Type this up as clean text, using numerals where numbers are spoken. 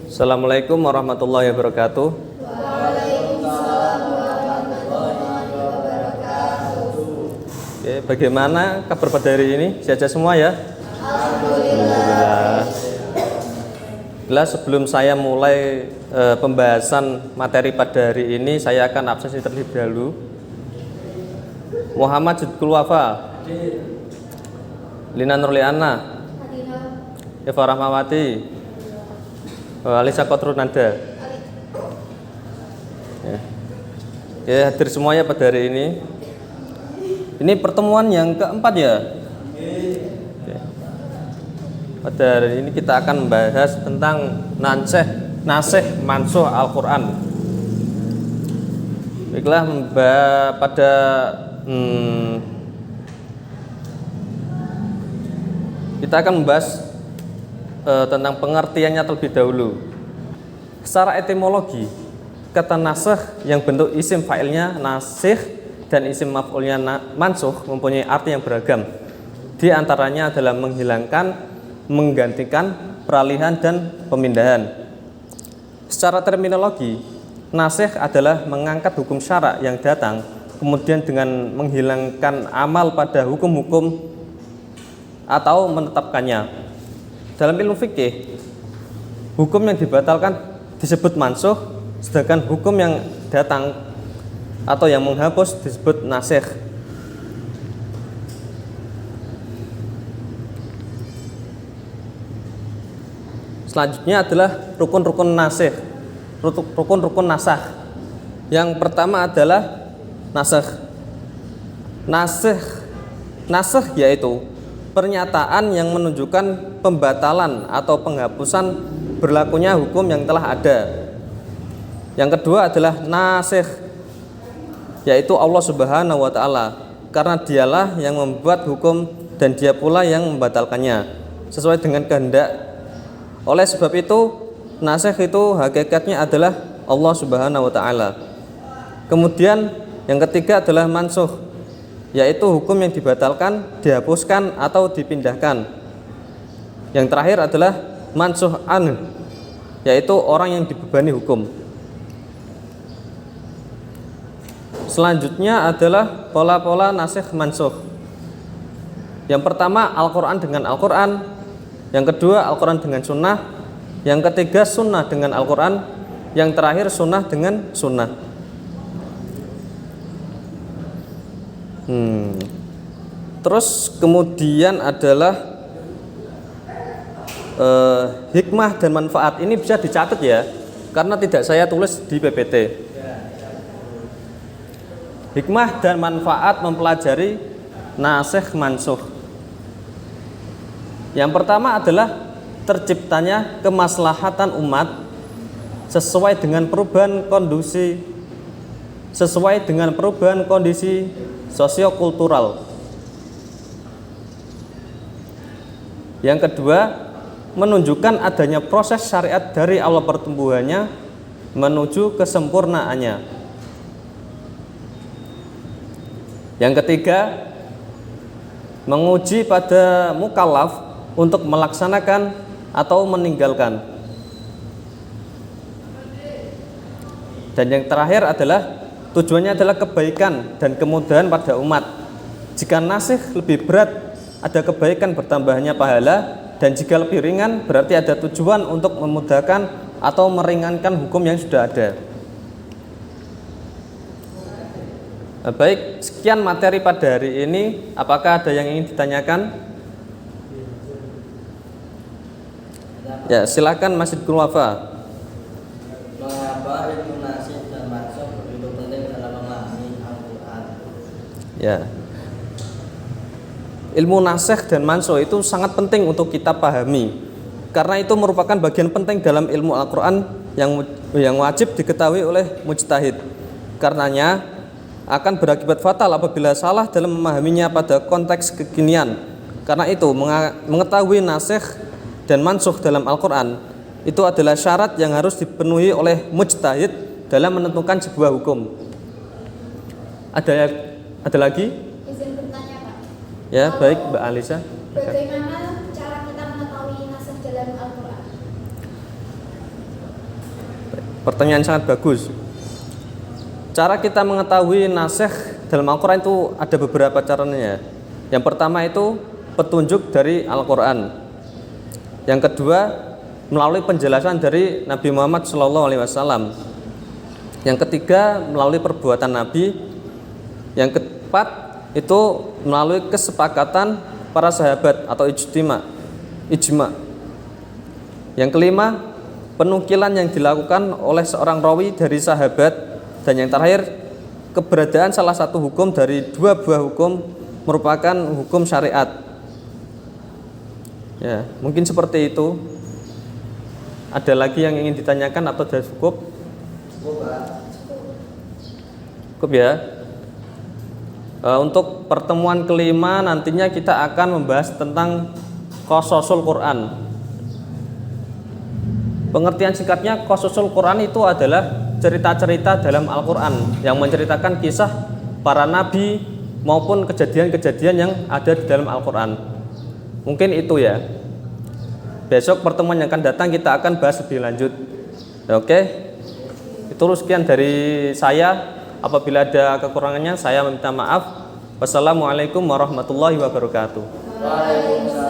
Assalamualaikum warahmatullahi wabarakatuh. Waalaikumsalam warahmatullahi wabarakatuh. Oke, bagaimana kabar pada hari ini? Sehat semua ya? Alhamdulillah. Sebelum saya mulai pembahasan materi pada hari ini, saya akan absensi terlebih dahulu. Muhammad Jidkul Wafa, Lina Nurliana, Eva Rahmawati, Alisa Kotrunanda. Ya, hadir semuanya pada hari ini. Ini pertemuan yang keempat ya. Pada hari ini kita akan membahas tentang nasikh mansuh Al-Quran. Baiklah, pada kita akan membahas tentang pengertiannya terlebih dahulu. Secara etimologi, kata nasikh yang bentuk isim fa'ilnya nasikh dan isim maf'ulnya mansuh mempunyai arti yang beragam. Di antaranya adalah menghilangkan, menggantikan, peralihan, dan pemindahan. Secara terminologi, nasikh adalah mengangkat hukum syara yang datang, kemudian dengan menghilangkan amal pada hukum-hukum atau menetapkannya. Dalam ilmu fikih, hukum yang dibatalkan disebut mansuh, sedangkan hukum yang datang atau yang menghapus disebut nasikh. Selanjutnya adalah rukun-rukun nasikh, rukun-rukun nasakh. Yang pertama adalah nasikh yaitu pernyataan yang menunjukkan pembatalan atau penghapusan berlakunya hukum yang telah ada. Yang kedua adalah nasikh, yaitu Allah Subhanahu wa Ta'ala, karena Dialah yang membuat hukum dan Dia pula yang membatalkannya sesuai dengan kehendak. Oleh sebab itu, nasikh itu hakikatnya adalah Allah Subhanahu wa Ta'ala. Kemudian yang ketiga adalah mansuh, yaitu hukum yang dibatalkan, dihapuskan atau dipindahkan. Yang terakhir adalah mansuh yaitu orang yang dibebani hukum. Selanjutnya adalah pola-pola nasikh mansuh. Yang pertama Al-Quran dengan Al-Quran, yang kedua Al-Quran dengan sunnah, yang ketiga sunnah dengan Al-Quran, yang terakhir sunnah dengan sunnah. Terus kemudian adalah hikmah dan manfaat. Ini bisa dicatat ya, karena tidak saya tulis di PPT. Hikmah dan manfaat mempelajari nasikh mansuh. Yang pertama adalah terciptanya kemaslahatan umat sesuai dengan perubahan kondisi sosiokultural. Yang kedua, menunjukkan adanya proses syariat dari awal pertumbuhannya menuju kesempurnaannya. Yang ketiga, menguji pada mukallaf untuk melaksanakan atau meninggalkan. Dan yang terakhir adalah tujuannya adalah kebaikan dan kemudahan pada umat. Jika nasikh lebih berat, ada kebaikan bertambahnya pahala, dan jika lebih ringan, berarti ada tujuan untuk memudahkan atau meringankan hukum yang sudah ada. Baik, sekian materi pada hari ini. Apakah ada yang ingin ditanyakan? Ya, silakan Mas Jidkul Wafa. Mengapa ilmu nasikh dan mansuh begitu penting dalam memahami Al-Quran? Ya, ilmu nasikh dan mansuh itu sangat penting untuk kita pahami, karena itu merupakan bagian penting dalam ilmu Al-Quran yang wajib diketahui oleh mujtahid. Karenanya akan berakibat fatal apabila salah dalam memahaminya pada konteks kekinian. Karena itu mengetahui nasikh dan mansuh dalam Al-Quran itu adalah syarat yang harus dipenuhi oleh mujtahid dalam menentukan sebuah hukum. Ada lagi? Izin bertanya, Pak. Ya, baik Mbak Alisa. Bagaimana cara kita mengetahui nasikh dalam Al-Quran? Pertanyaan sangat bagus. Cara kita mengetahui nasikh dalam Al-Quran itu ada beberapa caranya. Yang pertama itu petunjuk dari Al-Quran. Yang kedua melalui penjelasan dari Nabi Muhammad SAW. Yang ketiga melalui perbuatan Nabi. Yang keempat itu melalui kesepakatan para sahabat atau ijma. Yang kelima penukilan yang dilakukan oleh seorang rawi dari sahabat. Dan yang terakhir keberadaan salah satu hukum dari dua buah hukum merupakan hukum syariat. Ya, mungkin seperti itu. Ada lagi yang ingin ditanyakan atau sudah cukup? Cukup, Pak. Cukup ya. Untuk pertemuan kelima nantinya kita akan membahas tentang qasasul Quran. Pengertian singkatnya qasasul Quran itu adalah cerita-cerita dalam Al-Quran yang menceritakan kisah para nabi maupun kejadian-kejadian yang ada di dalam Al-Quran. Mungkin itu ya. Besok pertemuan yang akan datang kita akan bahas lebih lanjut. Oke. Itu sekian dari saya. Apabila ada kekurangannya saya meminta maaf. Wassalamualaikum warahmatullahi wabarakatuh. Waalaikumsalam.